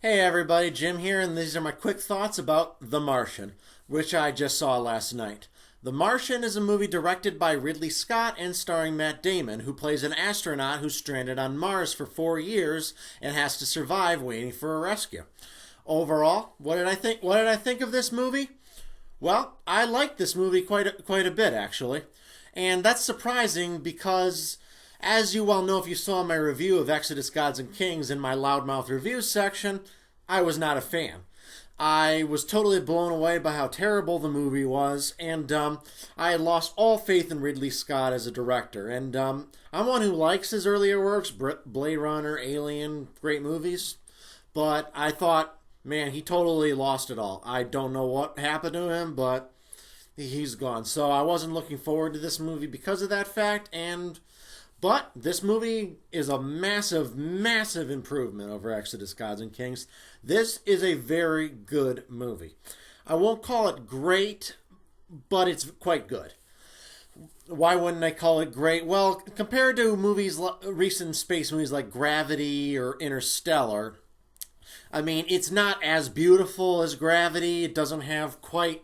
Hey everybody, Jim here, and these are my quick thoughts about The Martian, which I just saw last night. The Martian is a movie directed by Ridley Scott and starring Matt Damon, who plays an astronaut who's stranded on Mars for 4 years and has to survive waiting for a rescue. Overall, what did I think? What did I think of this movie? Well, I liked this movie quite a bit actually, and that's surprising because, as you well know if you saw my review of Exodus Gods and Kings in my loudmouth reviews section, I was not a fan. I was totally blown away by how terrible the movie was, and I had lost all faith in Ridley Scott as a director. And I'm one who likes his earlier works, Blade Runner, Alien, great movies, but I thought, man, he totally lost it all. I don't know what happened to him, but he's gone. So I wasn't looking forward to this movie because of that fact, but this movie is a massive, massive improvement over Exodus Gods and Kings. This is a very good movie. I won't call it great, but it's quite good. Why wouldn't I call it great? Well, compared to recent space movies like Gravity or Interstellar, I mean, it's not as beautiful as Gravity. It doesn't have quite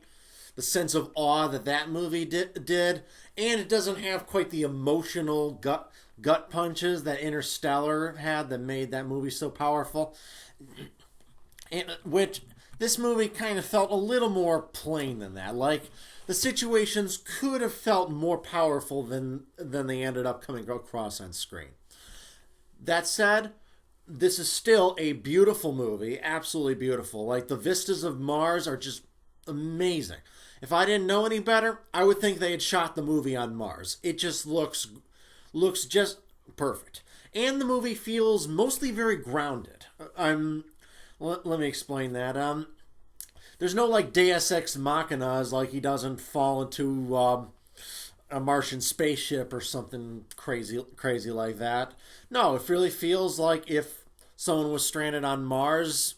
the sense of awe that movie did, and it doesn't have quite the emotional gut punches that Interstellar had that made that movie so powerful. And which this movie kind of felt a little more plain than that. Like, the situations could have felt more powerful than they ended up coming across on screen. That said, this is still a beautiful movie, absolutely beautiful. Like, the vistas of Mars are just amazing. If I didn't know any better, I would think they had shot the movie on Mars. It just looks just perfect. And the movie feels mostly very grounded. Let me explain that. There's no like Deus Ex Machinas, like he doesn't fall into a Martian spaceship or something crazy like that. No, it really feels like if someone was stranded on Mars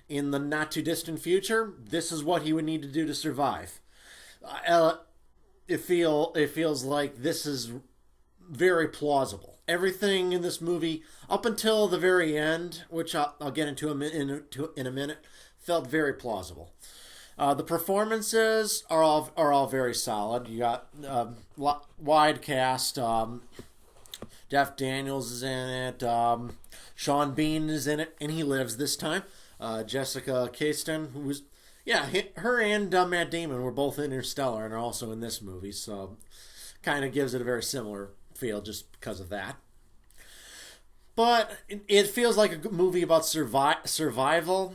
in the not too distant future, this is what he would need to do to survive. It feels like this is very plausible. Everything in this movie, up until the very end, which I'll get into in a minute, felt very plausible. The performances are all very solid. You got wide cast. Jeff Daniels is in it. Sean Bean is in it, and he lives this time. Jessica Chastain, who was, her and Matt Damon were both in Interstellar and are also in this movie, so kind of gives it a very similar feel just because of that. But it feels like a movie about survival.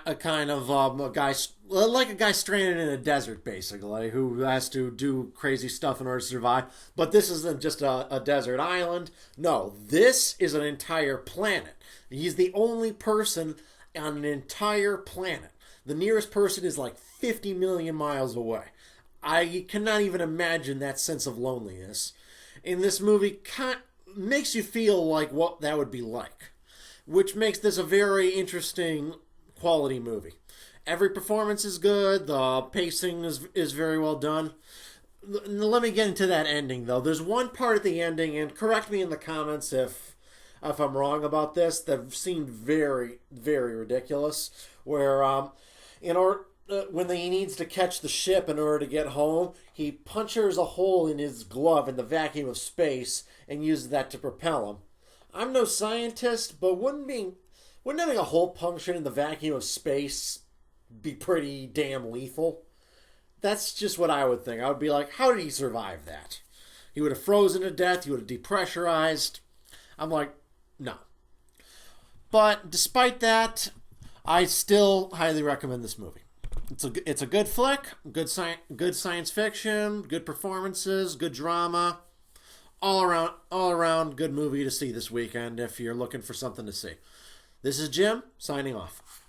A kind of a guy, like a guy stranded in a desert, basically, who has to do crazy stuff in order to survive. But this isn't just a desert island. No, this is an entire planet. He's the only person on an entire planet. The nearest person is like 50 million miles away. I cannot even imagine that sense of loneliness. And this movie makes you feel like what that would be like, which makes this a very interesting quality movie. Every performance is good. The pacing is very well done. Let me get into that ending, though. There's one part at the ending, and correct me in the comments if I'm wrong about this, that seemed very, very ridiculous, where when he needs to catch the ship in order to get home, he punctures a hole in his glove in the vacuum of space and uses that to propel him. I'm no scientist, but wouldn't having a hole punctured in the vacuum of space be pretty damn lethal? That's just what I would think. I would be like, how did he survive that? He would have frozen to death. He would have depressurized. I'm like, no. But despite that, I still highly recommend this movie. It's a good flick, good science fiction, good performances, good drama, all around good movie to see this weekend if you're looking for something to see. This is Jim signing off.